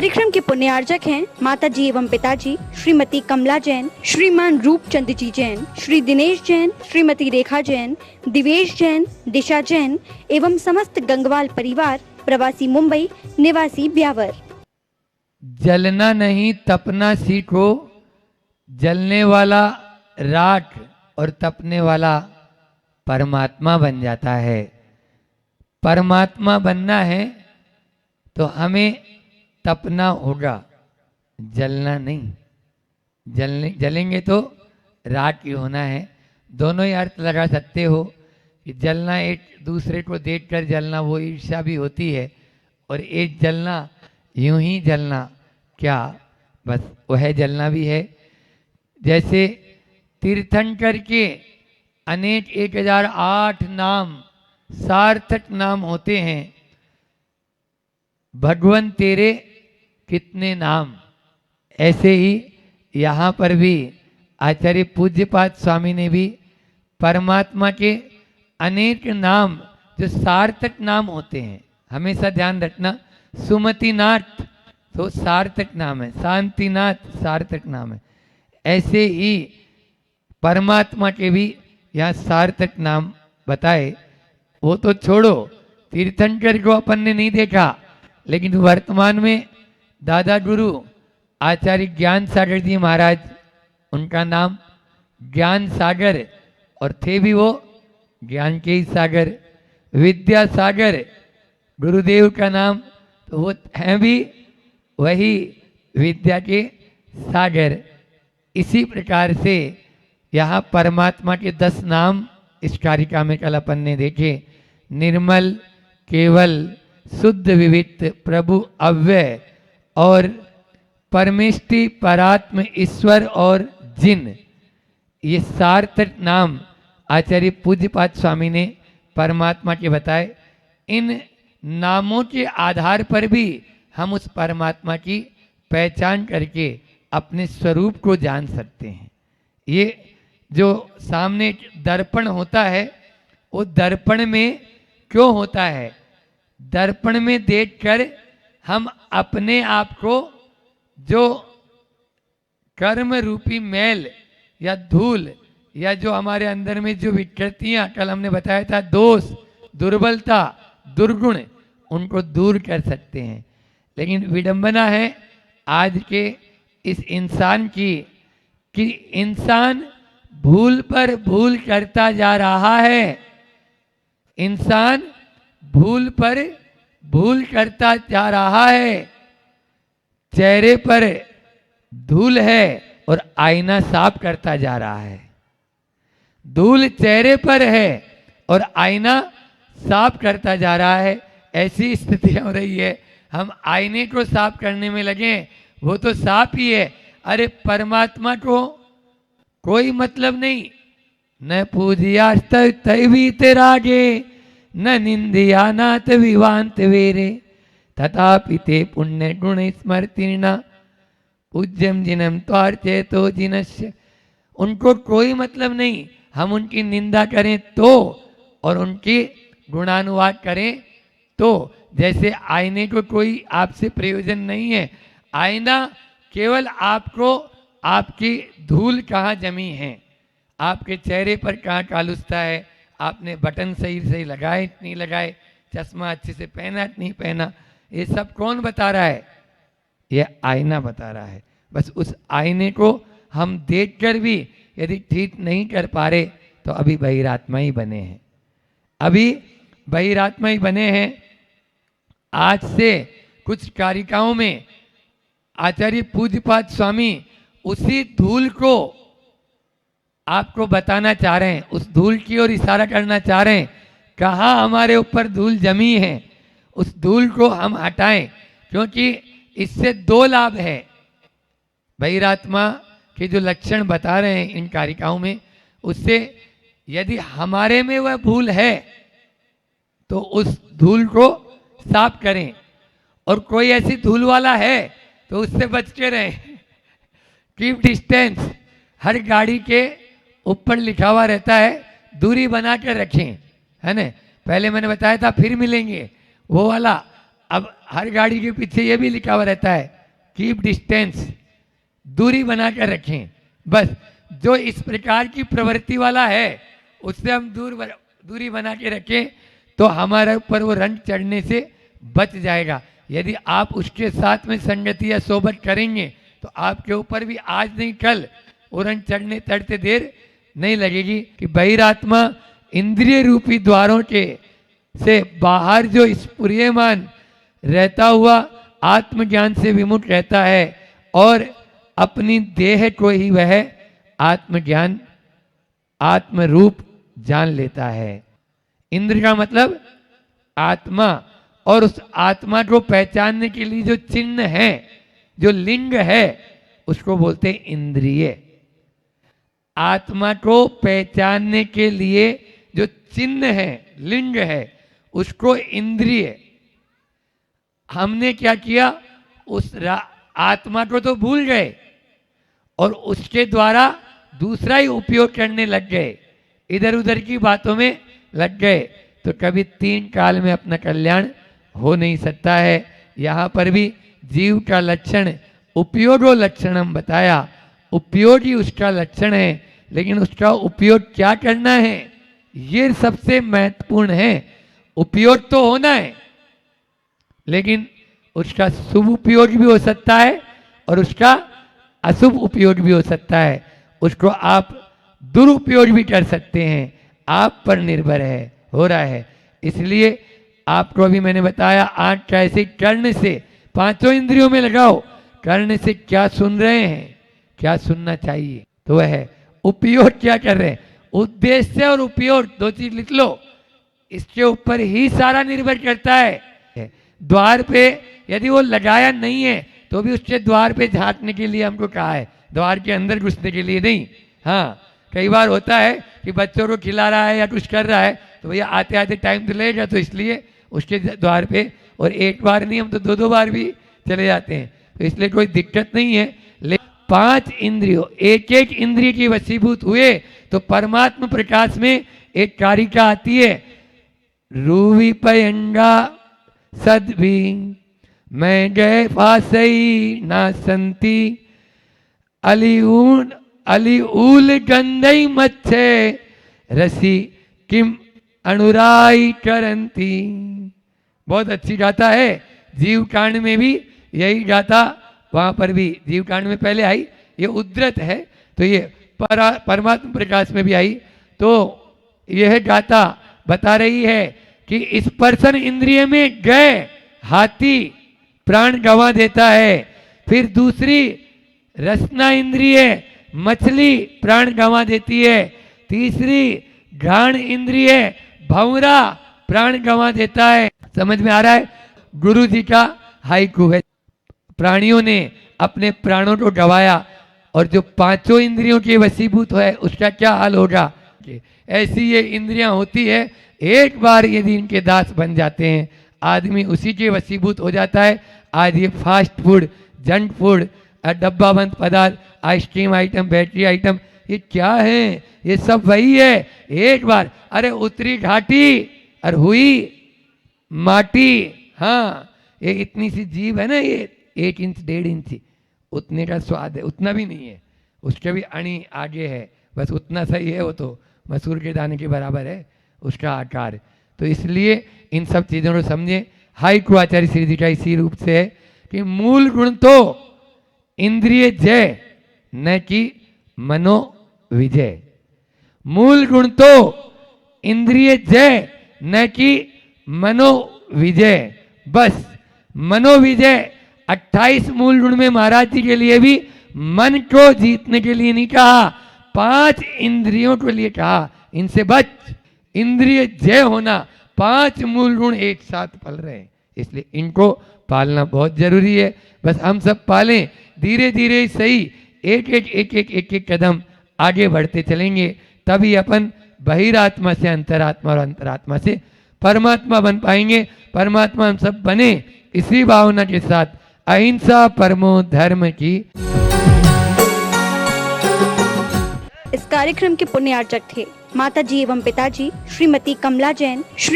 कार्यक्रम के पुण्यार्चक हैं माता जी एवं पिताजी श्रीमती कमला जैन, श्रीमान रूपचंद जी जैन, श्री दिनेश जैन, श्रीमती रेखा जैन, दिवेश जैन, दिशा जैन एवं समस्त गंगवाल परिवार, प्रवासी मुंबई, निवासी ब्यावर। जलना नहीं तपना सीखो, जलने वाला राख और तपने वाला परमात्मा बन जाता है। परमात्मा बनना है तो हमें तपना होगा, जलना नहीं। जलेंगे तो राख ही होना है। दोनों ही अर्थ लगा सकते हो कि जलना एक दूसरे को देखकर जलना, वो ईर्ष्या भी होती है, और एक जलना यूं ही जलना, क्या बस वह जलना भी है। जैसे तीर्थंकर के अनेक 1008 नाम, सार्थक नाम होते हैं। भगवान तेरे कितने नाम, ऐसे ही यहाँ पर भी आचार्य पूज्यपाद स्वामी ने भी परमात्मा के अनेक नाम जो सार्थक नाम होते हैं, हमेशा ध्यान रखना। सुमतिनाथ तो सार्थक नाम है, शांतिनाथ सार्थक नाम है, ऐसे ही परमात्मा के भी यहाँ सार्थक नाम बताए। वो तो छोड़ो, तीर्थंकर को अपन ने नहीं देखा, लेकिन वर्तमान में दादा गुरु आचार्य ज्ञान सागर जी महाराज, उनका नाम ज्ञान सागर, और थे भी वो ज्ञान के ही सागर। विद्या सागर गुरुदेव का नाम, तो वो हैं भी वही विद्या के सागर। इसी प्रकार से यहाँ परमात्मा के 10 नाम इस कारिका में कल अपन ने देखे। निर्मल, केवल, शुद्ध, विविक्त, प्रभु, अव्यय और परमेष्टि, परात्म, ईश्वर और जिन, ये सार्थक नाम आचार्य पूज्यपाद स्वामी ने परमात्मा के बताए। इन नामों के आधार पर भी हम उस परमात्मा की पहचान करके अपने स्वरूप को जान सकते हैं। ये जो सामने दर्पण होता है, वो दर्पण में क्यों होता है? दर्पण में देखकर हम अपने आप को जो कर्म रूपी मैल या धूल या जो हमारे अंदर में जो विकृतियां, कल हमने बताया था, दोष, दुर्बलता, दुर्गुण, उनको दूर कर सकते हैं। लेकिन विडंबना है आज के इस इंसान की कि इंसान भूल पर भूल करता जा रहा है। इंसान भूल पर भूल करता जा रहा है। चेहरे पर धूल है और आईना साफ करता जा रहा है। धूल चेहरे पर है और आईना साफ करता जा रहा है। ऐसी स्थिति हो रही है, हम आईने को साफ करने में लगे, वो तो साफ ही है। अरे परमात्मा को कोई मतलब नहीं। न पूजिया तैवी तेरागे, न निंदिया नाथ विवांत वेरे, तथापि ते पुण्य गुण स्मृतिना पूज्यम जिनम त्वार्चे तो जिनस्य। उनको कोई मतलब नहीं, हम उनकी निंदा करें तो और उनकी गुणानुवाद करें तो। जैसे आईने को कोई आपसे प्रयोजन नहीं है। आईना केवल आपको आपकी धूल कहाँ जमी है, आपके चेहरे पर कहाँ कालुस्ता है, आपने बटन सही सही लगाए नहीं लगाए, चश्मा अच्छे से पहना नहीं पहना, ये सब कौन बता रहा है? ये आईना बता रहा है। बस उस आईने को हम देखकर भी यदि ठीक नहीं कर पा रहे तो अभी बहिरात्मा ही बने हैं, अभी बहिरात्मा ही बने हैं। आज से कुछ कारिकाओं में आचार्य पूज्यपाद स्वामी उसी धूल को आपको बताना चाह रहे हैं, उस धूल की ओर इशारा करना चाह रहे हैं। कहाँ हमारे ऊपर धूल जमी है, उस धूल को हम हटाएं, क्योंकि इससे 2 लाभ है। बहिरात्मा के जो लक्षण बता रहे हैं इन कारिकाओं में, उससे यदि हमारे में वह भूल है तो उस धूल को साफ करें, और कोई ऐसी धूल वाला है तो उससे बच के रहें। Keep distance. हर गाड़ी के ऊपर लिखा हुआ रहता है दूरी बना के रखें, है ना। पहले मैंने बताया था फिर मिलेंगे, वो वाला अब हर गाड़ी के पीछे ये भी लिखा हुआ रहता है कीप डिस्टेंस, दूरी बनाकर रखें। बस जो इस प्रकार की प्रवृत्ति वाला है उससे हम दूरी बना के रखें तो हमारे ऊपर वो रंग चढ़ने से बच जाएगा। यदि आप उसके साथ में संगति या सोबत करेंगे तो आपके ऊपर भी आज नहीं कल वो रंग चढ़ते देर नहीं लगेगी। कि बहिरात्मा इंद्रिय रूपी द्वारों के से बाहर जो स्फुरियमान रहता हुआ आत्मज्ञान से विमुख रहता है और अपनी देह को ही वह आत्मज्ञान आत्मरूप जान लेता है। इंद्र का मतलब आत्मा, और उस आत्मा को पहचानने के लिए जो चिन्ह है, जो लिंग है, उसको बोलते हैं इंद्रिय। आत्मा को पहचानने के लिए जो चिन्ह है, लिंग है, उसको इंद्रिय। हमने क्या किया, उस आत्मा को तो भूल गए और उसके द्वारा दूसरा ही उपयोग करने लग गए, इधर उधर की बातों में लग गए, तो कभी 3 काल में अपना कल्याण हो नहीं सकता है। यहाँ पर भी जीव का लक्षण उपयोगो लक्षणम बताया, उपयोग ही उसका लक्षण है, लेकिन उसका उपयोग क्या करना है ये सबसे महत्वपूर्ण है। उपयोग तो होना है, लेकिन उसका शुभ उपयोग भी हो सकता है और उसका अशुभ उपयोग भी हो सकता है। उसको आप दुरुपयोग भी कर सकते हैं, आप पर निर्भर है, हो रहा है। इसलिए आपको अभी मैंने बताया आंख कैसे कर्ण से 5 इंद्रियों में लगाओ, कर्ण से क्या सुन रहे हैं, क्या सुनना चाहिए, तो वह है उपयोग क्या कर रहे हैं। उद्देश्य और उपयोग 2 चीज लिख लो, इसके ऊपर ही सारा निर्भर करता है। द्वार पे यदि वो लगाया नहीं है तो भी उसके द्वार पे झांकने के लिए हमको कहा है, द्वार के अंदर घुसने के लिए नहीं। हाँ, कई बार होता है कि बच्चों को खिला रहा है या कुछ कर रहा है तो भैया आते आते टाइम तो लगेगा, तो इसलिए उसके द्वार पे, और एक बार नहीं हम तो 2-2 बार भी चले जाते हैं, तो इसलिए कोई दिक्कत नहीं है। लेकिन 5 इंद्रियों, एक एक इंद्रिय की वशीभूत हुए तो परमात्मा प्रकाश में एक कारिका आती है, रूवी पयंगा सदभी मैं गए फासई ना संती अलीऊल गंधई मच्छे रसी किम अनुराई करंती। बहुत अच्छी गाथा है, जीव कांड में भी यही गाथा, वहां पर भी जीव कांड में पहले आई, ये उद्धृत है, तो ये परमात्मा प्रकाश में भी आई। तो यह गाथा बता रही है कि स्पर्शन इंद्रिय में गए हाथी प्राण गंवा देता है, फिर दूसरी रसना इंद्रिय मछली प्राण गंवा देती है, तीसरी घ्राण इंद्रिय भंवरा प्राण गंवा देता है। समझ में आ रहा है? गुरु जी का हाइकू है, प्राणियों ने अपने प्राणों को गंवाया और जो 5 इंद्रियों के वशीभूत है उसका क्या हाल होगा। ऐसी ये इंद्रियां होती है, एक बार यदि इनके दास बन जाते हैं आदमी उसी के वशीभूत हो जाता है। आज ये फास्ट फूड, जंक फूड, डब्बा बंद पदार्थ, आइसक्रीम आइटम, बैटरी आइटम, ये क्या है, ये सब वही है। एक बार अरे उतरी घाटी और हुई माटी। हाँ, ये इतनी सी जीभ है ना, ये 1 इंच 1.5 इंच उतने का स्वाद है, उतना भी नहीं है, उसके भी अणी आगे है, बस उतना सही है, वो तो मसूर के दाने के बराबर है उसका आकार। तो इसलिए इन सब चीज़ों को समझें। हाइकू आचार्य श्री जी का इसी रूप से है कि मूल गुण तो इंद्रिय जय न कि मनो विजय। मूल गुण तो इंद्रिय जय न कि मनो विजय। बस मनोविजय 28 मूल गुण में महाराज जी के लिए भी मन को जीतने के लिए नहीं कहा, 5 इंद्रियों के लिए कहा, इनसे बच। इंद्रिय जय होना, 5 मूल गुण एक साथ पल रहे हैं, इसलिए इनको पालना बहुत जरूरी है। बस हम सब पालें, धीरे धीरे सही, एक कदम आगे बढ़ते चलेंगे, तभी अपन बहिरात्मा से अंतरात्मा और अंतरात्मा से परमात्मा बन पाएंगे। परमात्मा हम सब बने इसी भावना के साथ, अहिंसा परमो धर्म की। इस कार्यक्रम के पुण्यार्चक थे माता जी एवं पिताजी श्रीमती कमला जैन, श्री